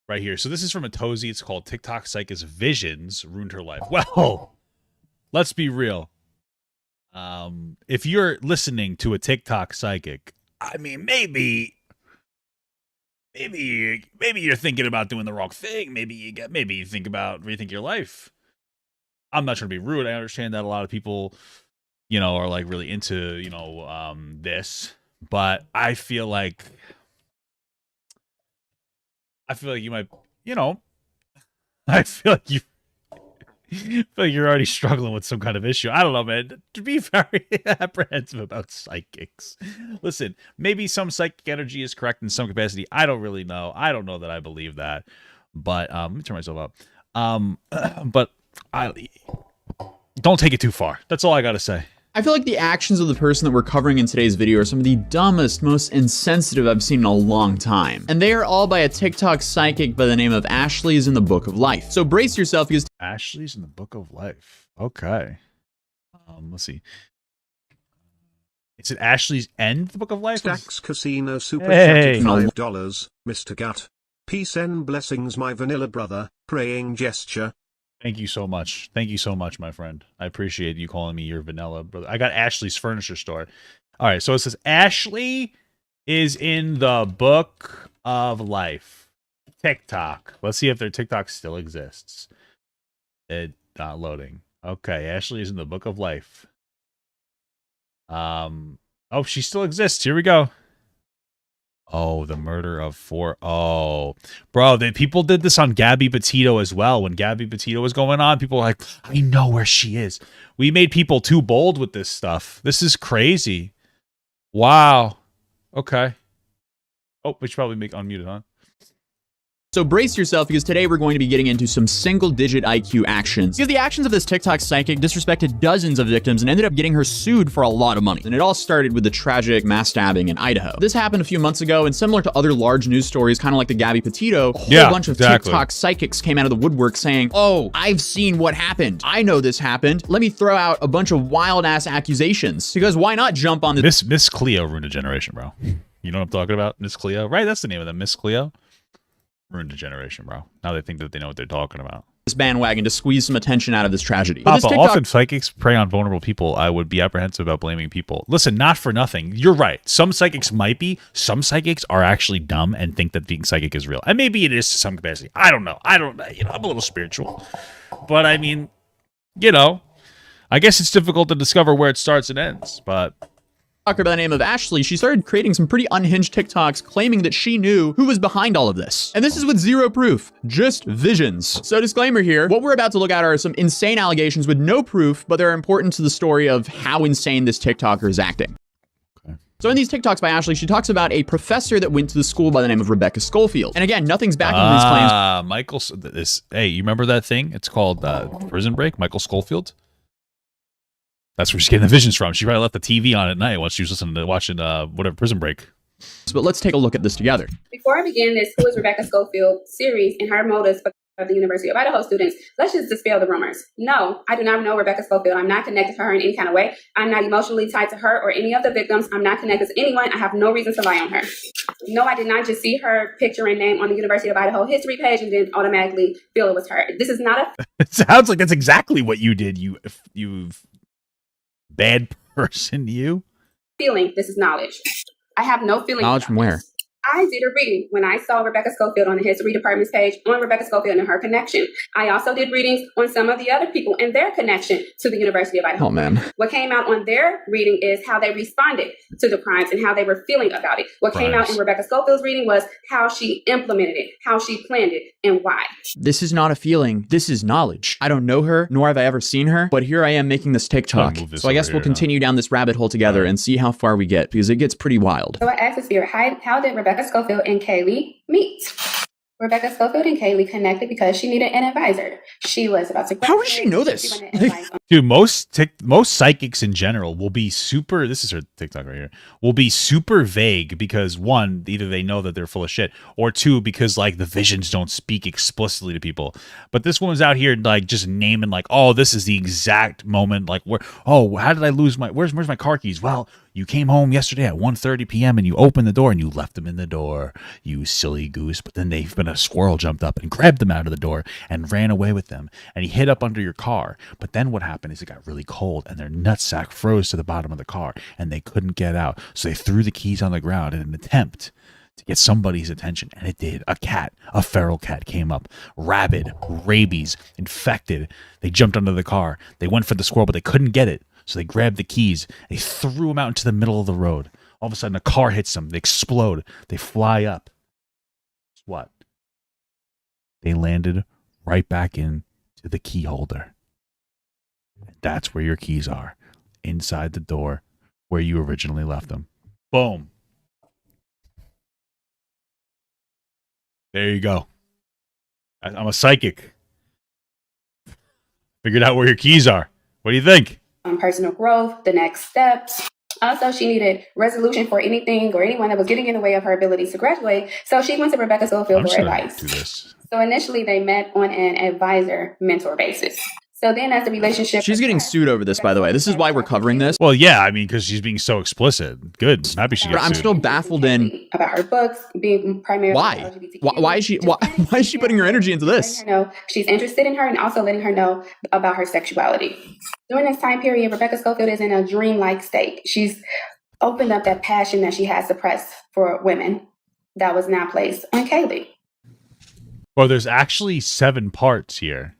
right here. So this is from a Tozy. It's called TikTok Psychic's Visions Ruined Her Life. Well, let's be real. If you're listening to a TikTok psychic, I mean, maybe you're thinking about doing the wrong thing. Maybe you think about rethink your life. I'm not trying to be rude. I understand that a lot of people, are like really into, this, but I feel like you might, I feel like you're already struggling with some kind of issue. I don't know, man. To be very apprehensive about psychics. Listen, maybe some psychic energy is correct in some capacity. I don't really know. I don't know that I believe that. But let me turn myself up. But I don't take it too far. That's all I gotta say. I feel like the actions of the person that we're covering in today's video are some of the dumbest, most insensitive I've seen in a long time. And they are all by a TikTok psychic by the name of Ashley's in the Book of Life. So brace yourself because Ashley's in the Book of Life. Okay. Let's see. Is it Ashley's End, the Book of Life? Stacks Casino Super Hey. Chatted $5. Mr. Gut. Peace and blessings, my vanilla brother. Praying gesture. Thank you so much. Thank you so much, my friend. I appreciate you calling me your vanilla brother. I got Ashley's furniture store. All right, so it says Ashley is in the Book of Life. TikTok. Let's see if their TikTok still exists. It's not loading. Okay, Ashley is in the Book of Life. Oh, she still exists. Here we go. Oh, the murder of four. Oh, bro, people did this on Gabby Petito as well. When Gabby Petito was going on, people were like, I know where she is. We made people too bold with this stuff. This is crazy. Wow. Okay. Oh, we should probably make unmuted, huh? So brace yourself because today we're going to be getting into some single-digit IQ actions. Because the actions of this TikTok psychic disrespected dozens of victims and ended up getting her sued for a lot of money. And it all started with the tragic mass stabbing in Idaho. This happened a few months ago, and similar to other large news stories, kind of like the Gabby Petito, a whole bunch of TikTok psychics came out of the woodwork saying, oh, I've seen what happened. I know this happened. Let me throw out a bunch of wild-ass accusations. Because why not jump on this? Miss Cleo ruined a generation, bro. You know what I'm talking about? Miss Cleo? Right, that's the name of them, Miss Cleo. Ruined a generation, bro. Now they think that they know what they're talking about. This bandwagon to squeeze some attention out of this tragedy. Papa, often psychics prey on vulnerable people. I would be apprehensive about blaming people. Listen, not for nothing. You're right. Some psychics might be. Some psychics are actually dumb and think that being psychic is real. And maybe it is to some capacity. I don't know. I'm a little spiritual. But I mean, I guess it's difficult to discover where it starts and ends. But by the name of Ashley, she started creating some pretty unhinged TikToks claiming that she knew who was behind all of this. And this is with zero proof, just visions. So disclaimer here, what we're about to look at are some insane allegations with no proof, but they're important to the story of how insane this TikToker is acting. Okay. So in these TikToks by Ashley, she talks about a professor that went to the school by the name of Rebecca Schofield. And again, nothing's backing these claims. Michael, hey, you remember that thing? It's called Prison Break, Michael Schofield. That's where she's getting the visions from. She probably left the TV on at night while she was watching Prison Break. But let's take a look at this together. Before I begin this Who is Rebecca Schofield series and her motives of the University of Idaho students, let's just dispel the rumors. No, I do not know Rebecca Schofield. I'm not connected to her in any kind of way. I'm not emotionally tied to her or any of the victims. I'm not connected to anyone. I have no reason to lie on her. No, I did not just see her picture and name on the University of Idaho history page and then automatically feel it was her. This is not a... It sounds like that's exactly what you did, you bad person, you. Feeling, this is knowledge. I have no feeling. Knowledge from where? I did a reading when I saw Rebecca Schofield on the history department's page on Rebecca Schofield and her connection. I also did readings on some of the other people and their connection to the University of Idaho. Oh, man. What came out on their reading is how they responded to the crimes and how they were feeling about it. What came out in Rebecca Schofield's reading was how she implemented it, how she planned it, and why. This is not a feeling. This is knowledge. I don't know her, nor have I ever seen her, but here I am making this TikTok. So I guess we'll continue down this rabbit hole together and see how far we get, because it gets pretty wild. So I asked the spirit, how did Rebecca Schofield and Kaylee meet? Rebecca Schofield and Kaylee connected because she needed an advisor. She was about to... How does she know this? Dude, most psychics in general will be super... This is her TikTok right here. Will be super vague because, one, either they know that they're full of shit, or two, because, like, the visions don't speak explicitly to people. But this woman's out here, like, just naming, like, oh, this is the exact moment, like, where... Oh, how did I lose my... Where's my car keys? Well, You came home yesterday at 1:30 p.m. and you opened the door and you left them in the door, you silly goose. But then a squirrel jumped up and grabbed them out of the door and ran away with them. And he hid up under your car. But then what happened is it got really cold and their nutsack froze to the bottom of the car and they couldn't get out. So they threw the keys on the ground in an attempt to get somebody's attention, and it did. A feral cat came up, rabid, rabies, infected. They jumped under the car. They went for the squirrel, but they couldn't get it. So they grabbed the keys. They threw them out into the middle of the road. All of a sudden, a car hits them. They explode. They fly up. Guess what? They landed right back into the key holder. That's where your keys are, inside the door where you originally left them. Boom. There you go. I'm a psychic. Figured out where your keys are. What do you think? Personal growth, the next steps. Also, she needed resolution for anything or anyone that was getting in the way of her ability to graduate. So she went to Rebecca Schofield for advice. Do this. So initially they met on an advisor-mentor basis. So then as the relationship... She's getting sued over this, by the way. This is why we're covering this. Well, yeah, I mean, because she's being so explicit. Good. I'm happy she got I'm sued. still baffled in... About her books, being primarily... Why? Why is she putting her energy into this? No, she's interested in her and also letting her know about her sexuality. During this time period, Rebecca Schofield is in a dreamlike state. She's opened up that passion that she had suppressed for women that was now placed on Kaylee. Well, there's actually 7 parts here.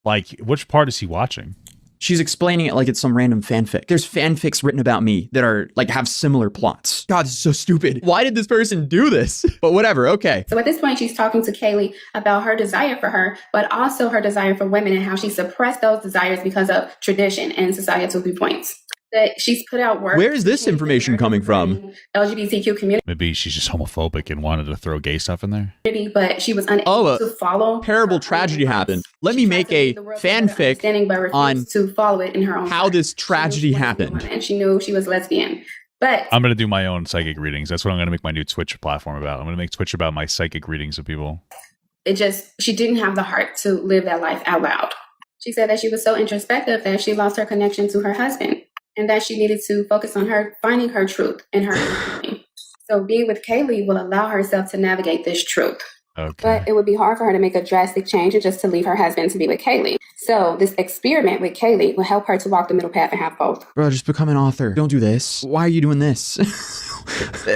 Like, which part is he watching? She's explaining it like it's some random fanfic. There's fanfics written about me that are like have similar plots. God, this is so stupid. Why did this person do this? But whatever, okay. So at this point, she's talking to Kaylee about her desire for her, but also her desire for women and how she suppressed those desires because of tradition and societal viewpoints. That she's put out work. Where is this information coming from? LGBTQ community. Maybe she's just homophobic and wanted to throw gay stuff in there. But she was unable to follow. Terrible tragedy happened. Let me make a fanfic on to follow it in her own how this tragedy happened. And she knew she was lesbian. But I'm going to do my own psychic readings. That's what I'm going to make my new Twitch platform about. I'm going to make Twitch about my psychic readings of people. She didn't have the heart to live that life out loud. She said that she was so introspective that she lost her connection to her husband. And that she needed to focus on her finding her truth and her healing. So being with Kaylee will allow herself to navigate this truth. Okay. But it would be hard for her to make a drastic change and just to leave her husband to be with Kaylee. So this experiment with Kaylee will help her to walk the middle path and have both. Bro, just become an author. Don't do this. Why are you doing this?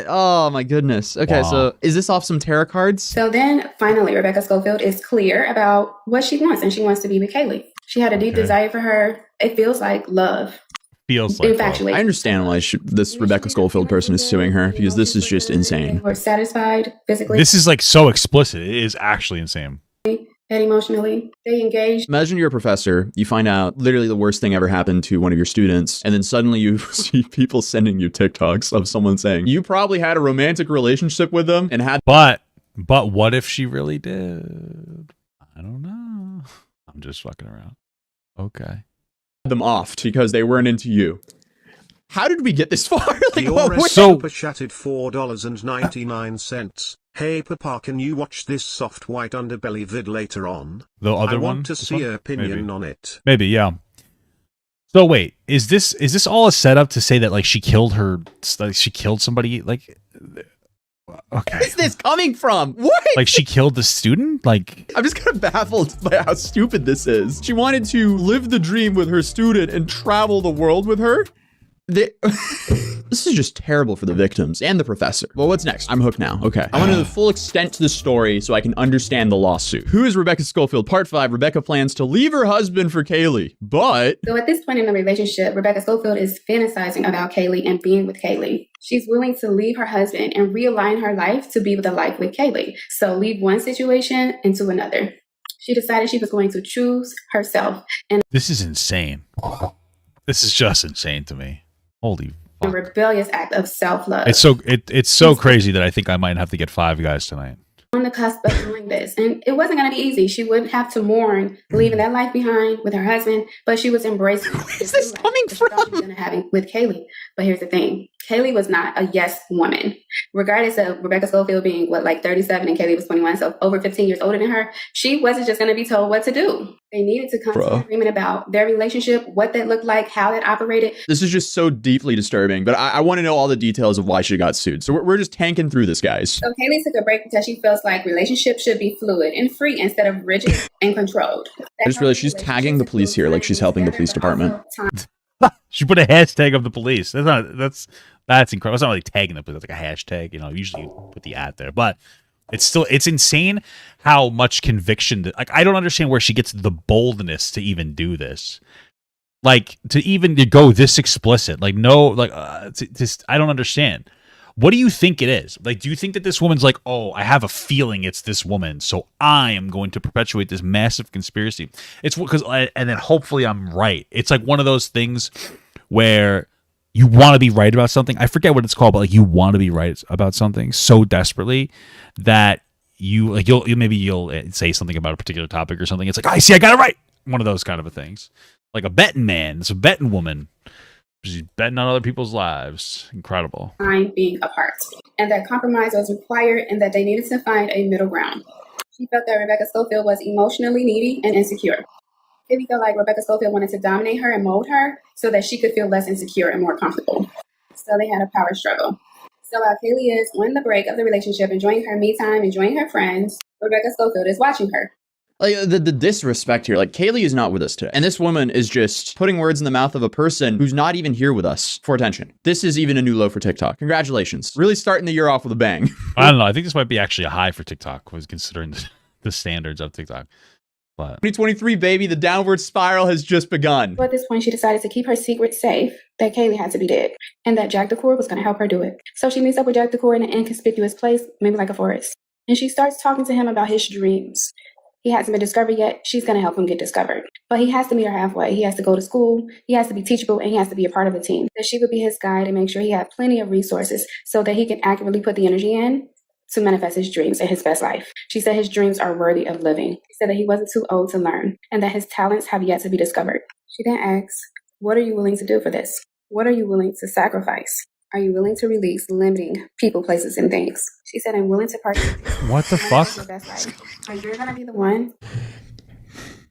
Oh my goodness. Okay, wow. So is this off some tarot cards? So then finally, Rebecca Schofield is clear about what she wants, and she wants to be with Kaylee. She had a deep desire for her. It feels like love. Feels like I understand why this Rebecca Schofield person is suing her, because this is just insane. We're satisfied physically. This is like so explicit. It is actually insane. And emotionally, they engage. Imagine you're a professor, you find out literally the worst thing ever happened to one of your students, and then suddenly you see people sending you TikToks of someone saying, you probably had a romantic relationship with them and had... But what if she really did? I don't know. I'm just fucking around. Okay. them off because they weren't into you. How did we get this far? Like, Super chatted $4.99. Hey Papa, can you watch this soft white underbelly vid later on? The other I one? want to see your opinion on it. Maybe, yeah. So wait, is this all a setup to say that like she killed somebody? Like, okay, where is this coming from? What? Like she killed the student? Like, I'm just kind of baffled by how stupid this is. She wanted to live the dream with her student and travel the world with her. This is just terrible for the victims and the professor. Well, what's next? I'm hooked now. Okay. I want to know the full extent to the story so I can understand the lawsuit. Who is Rebecca Schofield? Part 5, Rebecca plans to leave her husband for Kaylee, but... So at this point in the relationship, Rebecca Schofield is fantasizing about Kaylee and being with Kaylee. She's willing to leave her husband and realign her life to be with a life with Kaylee. So leave one situation into another. She decided she was going to choose herself. And this is insane. This is just insane to me. Holy a fuck. rebellious act of self-love. It's so crazy that I think I might have to get 5 guys tonight. On the cusp of doing this. And it wasn't going to be easy. She would have to mourn leaving that life behind with her husband, but she was embracing Where is this coming from? She's going to have with Kaylee. But here's the thing. Kaylee was not a yes woman. Regardless of Rebecca Schofield being, like 37 and Kaylee was 21, so over 15 years older than her, she wasn't just going to be told what to do. They needed to come to an agreement about their relationship, what that looked like, how that operated. This is just so deeply disturbing, but I want to know all the details of why she got sued. So we're just tanking through this, guys. So Kaylee took a break because she feels like relationships should be fluid and free instead of rigid and controlled. I just realized she's tagging the police here like she's helping the police department. She put a hashtag of the police. That's incredible. It's not really tagging the police. That's like a hashtag. Usually you put the ad there, but it's insane how much conviction. Like, I don't understand where she gets the boldness to even do this. Like, to go this explicit. Like, no, like, I don't understand. What do you think it is? Like, do you think that this woman's like, oh, I have a feeling it's this woman, so I am going to perpetuate this massive conspiracy? It's because, and then hopefully I'm right. It's like one of those things where you want to be right about something. I forget what it's called, but like you want to be right about something so desperately that you'll say something about a particular topic or something. It's like, I see, I got it right. One of those kind of a things. Like a betting man, it's a betting woman. She's betting on other people's lives. Incredible. Time being apart, and that compromise was required, and that they needed to find a middle ground. She felt that Rebecca Schofield was emotionally needy and insecure. Kaylee felt like Rebecca Schofield wanted to dominate her and mold her so that she could feel less insecure and more comfortable. So they had a power struggle. So while Kaylee is on the break of the relationship, enjoying her me time, enjoying her friends, Rebecca Schofield is watching her. Like, the disrespect here. Like, Kaylee is not with us today. And this woman is just putting words in the mouth of a person who's not even here with us for attention. This is even a new low for TikTok. Congratulations. Really starting the year off with a bang. I don't know. I think this might be actually a high for TikTok, was considering the standards of TikTok. But 2023, baby, the downward spiral has just begun. At this point, she decided to keep her secret safe, that Kaylee had to be dead, and that Jack DeCour was going to help her do it. So she meets up with Jack DeCour in an inconspicuous place, maybe like a forest. And she starts talking to him about his dreams. He hasn't been discovered yet. She's going to help him get discovered. But he has to meet her halfway. He has to go to school. He has to be teachable, and he has to be a part of the team. That she would be his guide and make sure he had plenty of resources so that he can accurately put the energy in to manifest his dreams and his best life. She said his dreams are worthy of living. She said that he wasn't too old to learn and that his talents have yet to be discovered. She then asks, what are you willing to do for this? What are you willing to sacrifice? Are you willing to release limiting people, places, and things? She said, I'm willing to participate. What the fuck? Are you going to be the one?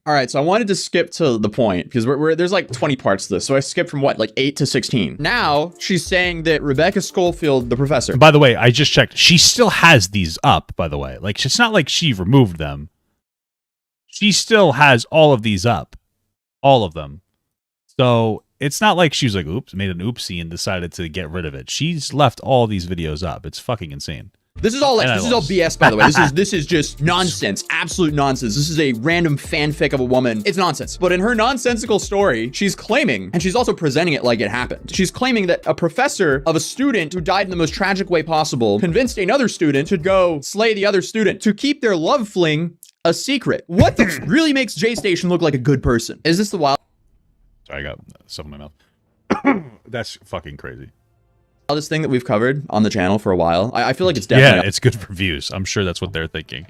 All right, so I wanted to skip to the point because there's like 20 parts to this. So I skipped from 8 to 16. Now she's saying that Rebecca Schofield, the professor. By the way, I just checked. She still has these up, by the way. Like, it's not like she removed them. She still has all of these up. All of them. So it's not like she was like, oops, made an oopsie and decided to get rid of it. She's left all these videos up. It's fucking insane. This is all BS, by the way. This is just nonsense, absolute nonsense. This is a random fanfic of a woman. It's nonsense. But in her nonsensical story, she's claiming, and she's also presenting it like it happened. She's claiming that a professor of a student who died in the most tragic way possible convinced another student to go slay the other student to keep their love fling a secret. What the really makes J Station look like a good person? Is this the wild? Sorry, I got stuff in my mouth. That's fucking crazy. This thing that we've covered on the channel for a while. I feel like it's definitely it's good for views. I'm sure that's what they're thinking.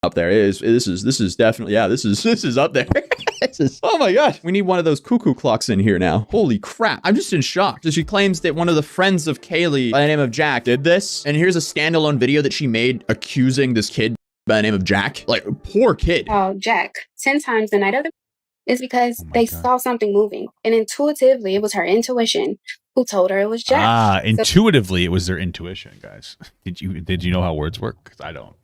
Up there this is definitely this is up there. Oh my god, we need one of those cuckoo clocks in here now. Holy crap, I'm just in shock. So she claims that one of the friends of Kaylee by the name of Jack did this, and here's a standalone video that she made accusing this kid by the name of Jack. Like, poor kid. Oh, Jack 10 times the night of the is because they saw something moving, and intuitively it was her intuition who told her it was Jack. Intuitively it was their intuition, guys. Did you know how words work? Because I don't.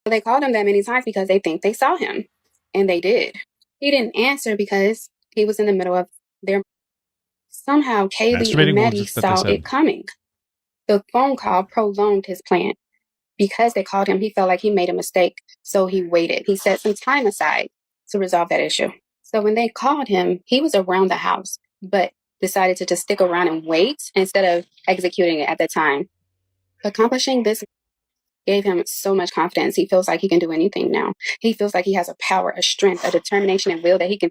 They called him that many times because they think they saw him, and they did. He didn't answer because he was in the middle of their. Somehow Kaylee and Maddie saw it coming. The phone call prolonged his plan. Because they called him, he felt like he made a mistake, so he waited. He set some time aside to resolve that issue. So when they called him, he was around the house, but decided to just stick around and wait instead of executing it at the time. Accomplishing this gave him so much confidence. He feels like he can do anything now. He feels like he has a power, a strength, a determination, and will that he can.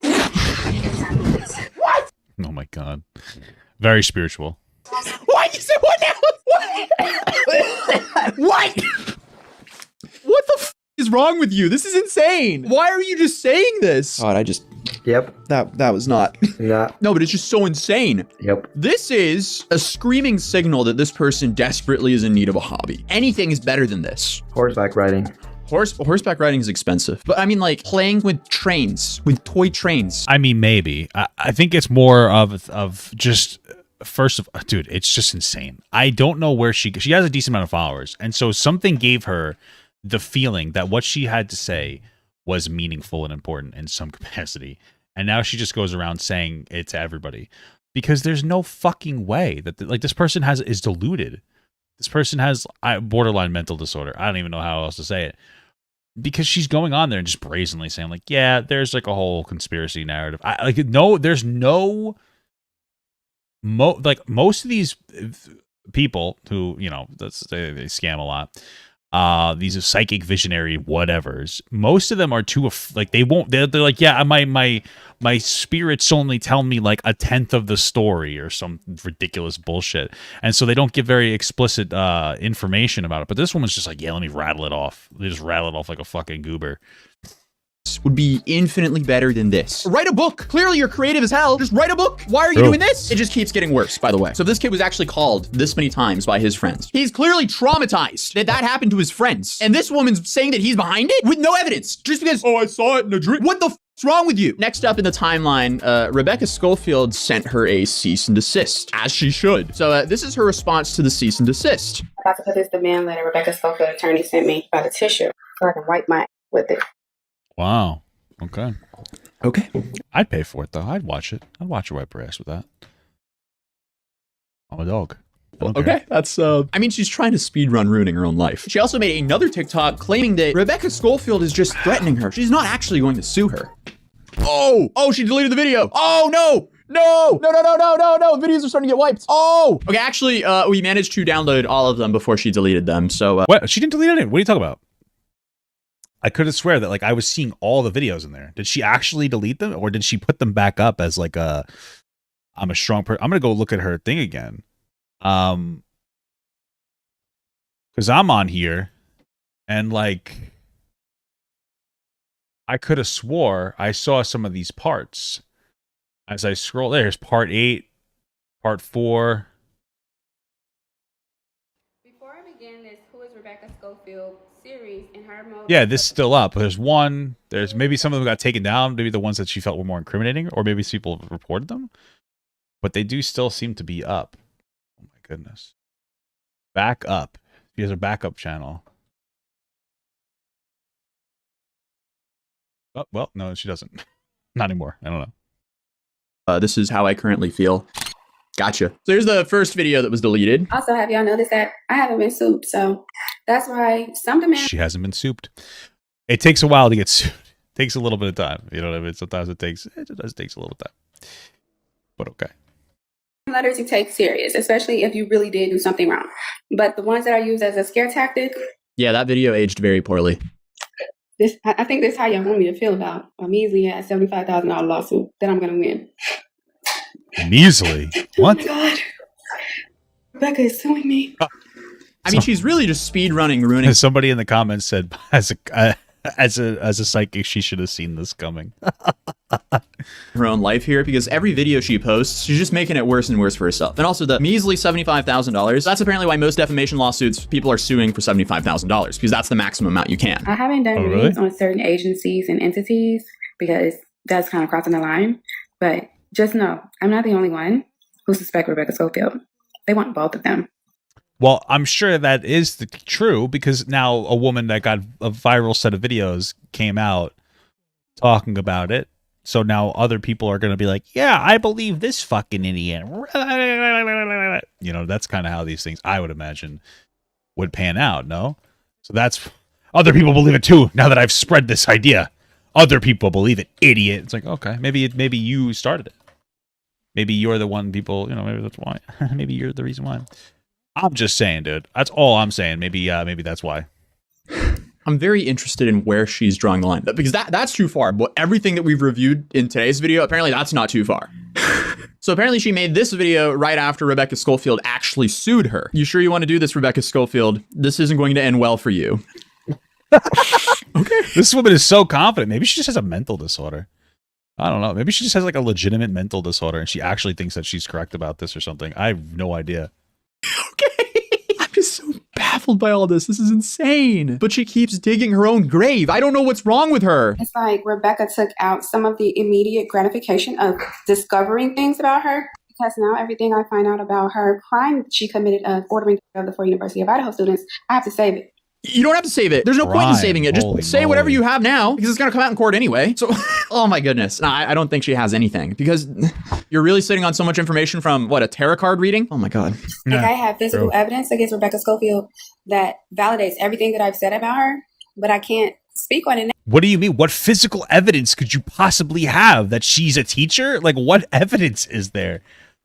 What? Oh my god. Very spiritual. Why you say what now? What? What the f is wrong with you? This is insane. Why are you just saying this? God, Yep. That was not. Yeah. No, but it's just so insane. Yep. This is a screaming signal that this person desperately is in need of a hobby. Anything is better than this. Horseback riding. Horseback riding is expensive, but I mean, like playing with trains, with toy trains. I mean, maybe. I think it's more of just first of, dude, it's just insane. I don't know where she has a decent amount of followers, and so something gave her the feeling that what she had to say was meaningful and important in some capacity, and now she just goes around saying it to everybody because there's no fucking way that like this person is deluded. This person has borderline mental disorder. I don't even know how else to say it. Because she's going on there and just brazenly saying, like, yeah, there's like a whole conspiracy narrative. There's no, most of these people who, you know, they scam a lot. These are psychic visionary whatevers. Most of them are too, like, they're like, yeah, my spirits only tell me like a tenth of the story or some ridiculous bullshit. And so they don't give very explicit information about it. But this woman's just like, yeah, let me rattle it off. They just rattle it off like a fucking goober. Would be infinitely better than this. Write a book. Clearly you're creative as hell. Just write a book. Why are you doing this? It just keeps getting worse, by the way. So this kid was actually called this many times by his friends. He's clearly traumatized that happened to his friends. And this woman's saying that he's behind it with no evidence. Just because, oh, I saw it in a dream. What the what's wrong with you? Next up in the timeline, Rebecca Schofield sent her a cease and desist, as she should. So this is her response to the cease and desist. About to put this demand letter Rebecca Schofield attorney sent me about a tissue so I can wipe my with it. Wow. Okay. Okay. I'd pay for it though. I'd watch it. I'd watch her wipe her ass with that. I'm a dog. Okay, that's I mean, she's trying to speedrun ruining her own life. She also made another TikTok claiming that Rebecca Schofield is just threatening her. She's not actually going to sue her. Oh, she deleted the video. Oh no. No, videos are starting to get wiped. Oh, okay, actually, we managed to download all of them before she deleted them. So what? She didn't delete any. What are you talking about? I could have swear that like I was seeing all the videos in there. Did she actually delete them, or did she put them back up as like I'm a strong person? I'm gonna go look at her thing again, because I'm on here, and like I could have swore I saw some of these parts as I scroll. There's part 8, part 4. Before I begin this Who is Rebecca Schofield series in her mode. Yeah, this is still up. There's one. There's maybe some of them got taken down. Maybe the ones that she felt were more incriminating, or maybe people have reported them. But they do still seem to be up. Oh my goodness. Back up. She has a backup channel. Oh, well, no, she doesn't. Not anymore. I don't know. This is how I currently feel. Gotcha. So here's the first video that was deleted. Also, have y'all noticed that I haven't been souped, so that's why some demand. She hasn't been souped. It takes a while to get sued. It takes a little bit of time. You know what I mean? Sometimes it takes a little time. But okay. Letters you take serious, especially if you really did do something wrong. But the ones that are used as a scare tactic. Yeah, that video aged very poorly. I think this is how y'all want me to feel about a measly $75,000 lawsuit that I'm gonna win. Measly? What? Oh my God. Rebecca is suing me. I mean, she's really just speed running, ruining. Somebody in the comments said, as a psychic, she should have seen this coming. Her own life here, because every video she posts, she's just making it worse and worse for herself. And also the measly $75,000. That's apparently why most defamation lawsuits, people are suing for $75,000, because that's the maximum amount you can. I haven't done reads on certain agencies and entities because that's kind of crossing the line. But just know, I'm not the only one who suspect Rebecca Schofield. They want both of them. Well, I'm sure that is true, because now a woman that got a viral set of videos came out talking about it. So now other people are going to be like, yeah, I believe this fucking idiot. You know, that's kind of how these things, I would imagine, would pan out, no? So that's, other people believe it too, now that I've spread this idea. Other people believe it, idiot. It's like, okay, maybe you started it. Maybe you're the one people, you know, maybe that's why. Maybe you're the reason why. I'm just saying, dude. That's all I'm saying. Maybe that's why. I'm very interested in where she's drawing the line, because that's too far. But everything that we've reviewed in today's video, apparently that's not too far. So apparently she made this video right after Rebecca Schofield actually sued her. You sure you want to do this, Rebecca Schofield? This isn't going to end well for you. Okay. This woman is so confident. Maybe she just has a mental disorder. I don't know. Maybe she just has like a legitimate mental disorder and she actually thinks that she's correct about this or something. I have no idea. Okay. I'm just so baffled by all this. This is insane. But she keeps digging her own grave. I don't know what's wrong with her. It's like Rebecca took out some of the immediate gratification of discovering things about her. Because now everything I find out about her crime she committed of ordering of the 4 University of Idaho students, I have to save it. You don't have to save it. There's no point in saving it. Just Holy say whatever moly. you have now because it's going to come out in court anyway. So, oh my goodness. No, I don't think she has anything because you're really sitting on so much information from what, a tarot card reading? Oh my God. Like I have physical evidence against Rebecca Schofield that validates everything that I've said about her, but I can't speak on it What do you mean? What physical evidence could you possibly have that she's a teacher? Like, what evidence is there?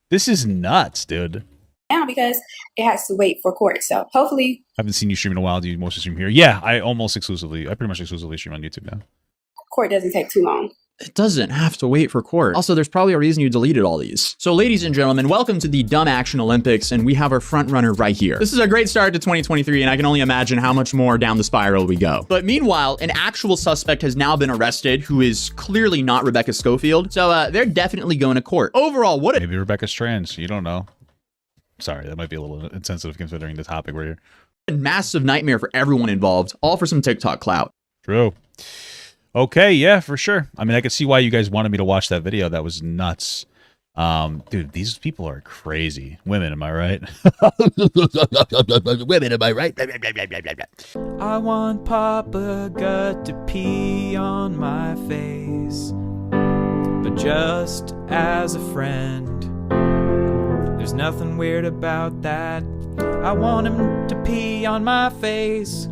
This is nuts, dude. now because it has to wait for court. So hopefully, I haven't seen you stream in a while. Do you mostly stream here? Yeah, I pretty much exclusively stream on YouTube now. court doesn't take too long. It doesn't have to wait for court. Also, there's probably a reason you deleted all these. So ladies and gentlemen, welcome to the Dumb Action Olympics, and we have our front runner right here. This is a great start to 2023, and I can only imagine how much more down the spiral we go. But meanwhile, an actual suspect has now been arrested who is clearly not Rebecca Schofield, so they're definitely going to court. Overall, what a Maybe Rebecca's trans. You don't know. Sorry, that might be a little insensitive considering the topic we're here. massive nightmare for everyone involved, all for some TikTok clout. True. Okay, yeah, for sure. I mean, I could see why you guys wanted me to watch that video. That was nuts. Dude, these people are crazy. Women, am I right? Women, am I right? I want Papa Gut to pee on my face, but just as a friend. There's nothing weird about that. I want him to pee on my face.